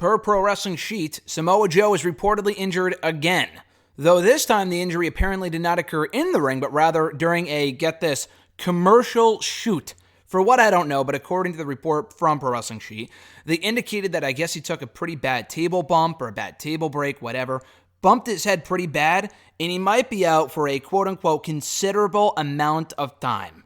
Per Pro Wrestling Sheet, Samoa Joe is reportedly injured again, though this time the injury apparently did not occur in the ring, but rather during a, get this, commercial shoot. For what I don't know, but according to the report from Pro Wrestling Sheet, they indicated that I guess he took a pretty bad table bump or a bad table break, whatever, bumped his head pretty bad, and he might be out for a quote-unquote considerable amount of time.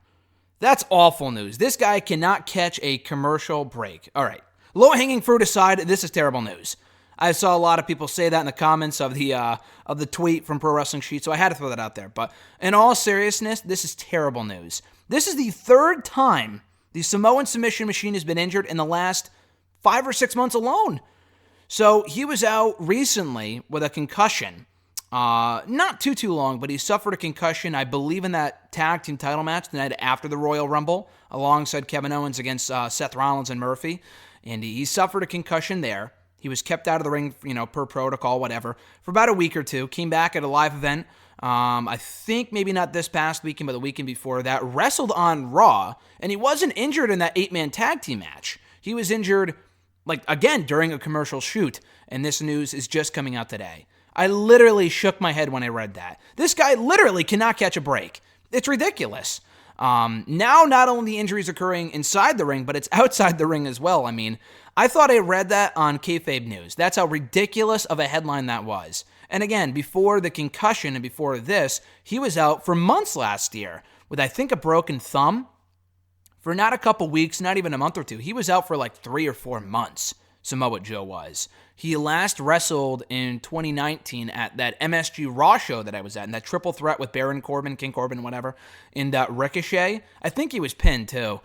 That's awful news. This guy cannot catch a commercial break. All right. Low-hanging fruit aside, this is terrible news. I saw a lot of people say that in the comments of the tweet from Pro Wrestling Sheet, so I had to throw that out there. But in all seriousness, this is terrible news. This is the third time the Samoan submission machine has been injured in the last 5 or 6 months alone. So he was out recently with a concussion. Not too long, but he suffered a concussion, I believe, in that tag team title match the night after the Royal Rumble, alongside Kevin Owens against Seth Rollins and Murphy. And he suffered a concussion there. He was kept out of the ring, per protocol, whatever, for about a week or two. Came back at a live event. I think maybe not this past weekend, but the weekend before that. Wrestled on Raw, and he wasn't injured in that 8-man tag team match. He was injured, again, during a commercial shoot. And this news is just coming out today. I literally shook my head when I read that. This guy literally cannot catch a break. It's ridiculous. Now, not only the injuries occurring inside the ring, but it's outside the ring as well. I mean, I thought I read that on Kayfabe News. That's how ridiculous of a headline that was. And again, before the concussion and before this, he was out for months last year with, I think, a broken thumb. For not a couple weeks, not even a month or two. He was out for 3 or 4 months, Samoa Joe was. He last wrestled in 2019 at that MSG Raw show that I was at, in that triple threat with Baron Corbin, King Corbin, whatever, in that Ricochet. I think he was pinned, too.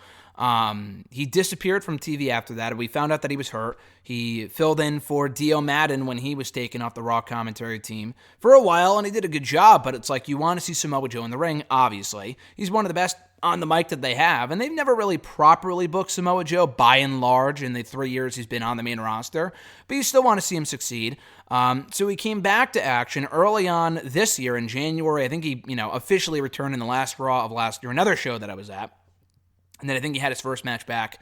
He disappeared from TV after that. We found out that he was hurt. He filled in for Dio Madden when he was taken off the Raw commentary team for a while, and he did a good job, but it's you want to see Samoa Joe in the ring, obviously. He's one of the best on the mic that they have, and they've never really properly booked Samoa Joe, by and large, in the 3 years he's been on the main roster, but you still want to see him succeed. So he came back to action early on this year in January. I think he, officially returned in the last Raw of last year, another show that I was at, and then I think he had his first match back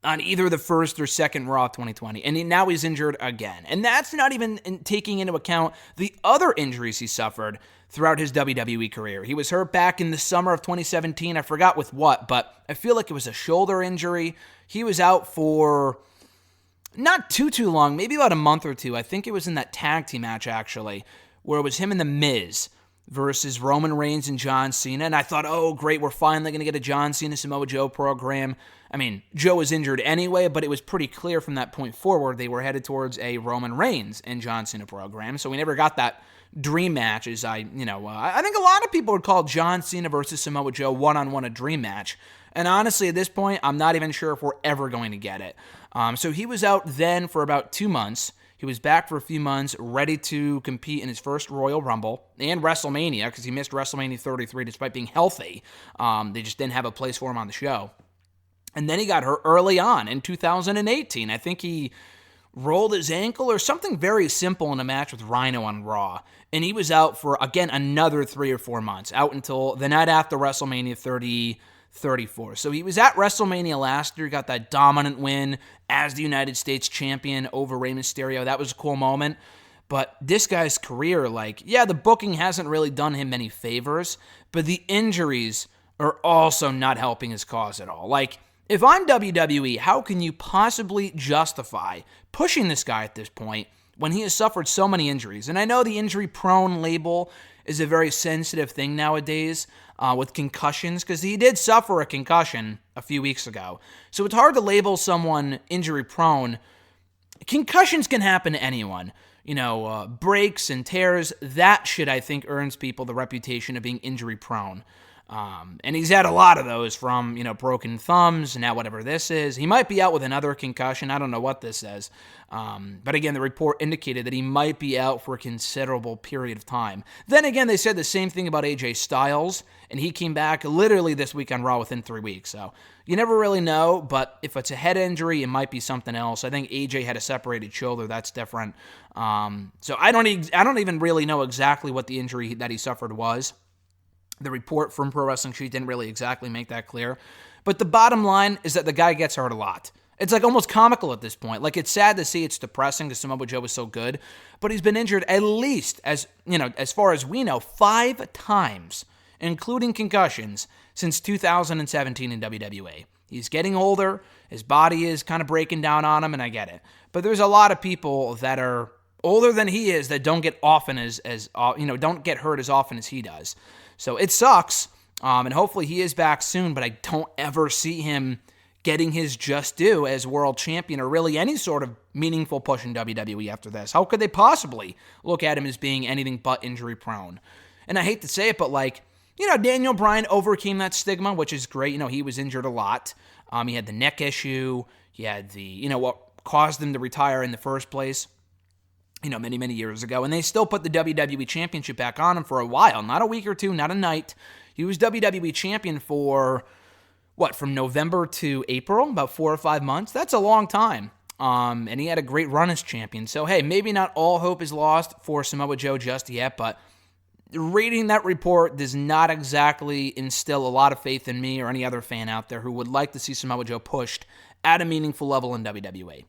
on either the first or second Raw of 2020, and now he's injured again. And that's not even taking into account the other injuries he suffered throughout his WWE career. He was hurt back in the summer of 2017. I forgot with what, but I feel like it was a shoulder injury. He was out for not too long, maybe about a month or two. I think it was in that tag team match, actually, where it was him and The Miz versus Roman Reigns and John Cena. And I thought, oh, great, we're finally going to get a John Cena Samoa Joe program. I mean, Joe was injured anyway, but it was pretty clear from that point forward they were headed towards a Roman Reigns and John Cena program. So we never got that dream match. I think a lot of people would call John Cena versus Samoa Joe one-on-one a dream match. And honestly, at this point, I'm not even sure if we're ever going to get it. So he was out then for about 2 months. He was back for a few months, ready to compete in his first Royal Rumble and WrestleMania, because he missed WrestleMania 33 despite being healthy. They just didn't have a place for him on the show. And then he got hurt early on in 2018. I think he rolled his ankle or something very simple in a match with Rhino on Raw. And he was out for, again, another 3 or 4 months, out until the night after WrestleMania 34. So he was at WrestleMania last year, got that dominant win as the United States champion over Rey Mysterio. That was a cool moment. But this guy's career, the booking hasn't really done him many favors, but the injuries are also not helping his cause at all. If I'm WWE, how can you possibly justify pushing this guy at this point when he has suffered so many injuries? And I know the injury-prone label is a very sensitive thing nowadays with concussions, because he did suffer a concussion a few weeks ago. So it's hard to label someone injury-prone. Concussions can happen to anyone. Breaks and tears, that shit, I think, earns people the reputation of being injury-prone. And he's had a lot of those from, broken thumbs, and now whatever this is. He might be out with another concussion. I don't know what this is. But again, the report indicated that he might be out for a considerable period of time. Then again, they said the same thing about AJ Styles, and he came back literally this week on Raw within 3 weeks. So you never really know, but if it's a head injury, it might be something else. I think AJ had a separated shoulder. That's different. So I don't even really know exactly what the injury that he suffered was. The report from Pro Wrestling Sheet didn't really exactly make that clear. But the bottom line is that the guy gets hurt a lot. It's like almost comical at this point. Like, it's sad to see, it's depressing because Samoa Joe was so good, but he's been injured at least, as far as we know, 5 times, including concussions, since 2017 in WWE. He's getting older, his body is kind of breaking down on him, and I get it. But there's a lot of people that are older than he is that don't get don't get hurt as often as he does. So it sucks, and hopefully he is back soon, but I don't ever see him getting his just due as world champion or really any sort of meaningful push in WWE after this. How could they possibly look at him as being anything but injury prone? And I hate to say it, but Daniel Bryan overcame that stigma, which is great. He was injured a lot. He had the neck issue. He had what caused him to retire in the first place, many, many years ago. And they still put the WWE Championship back on him for a while. Not a week or two, not a night. He was WWE Champion for from November to April, about 4 or 5 months. That's a long time. And he had a great run as champion. So, hey, maybe not all hope is lost for Samoa Joe just yet, but reading that report does not exactly instill a lot of faith in me or any other fan out there who would like to see Samoa Joe pushed at a meaningful level in WWE.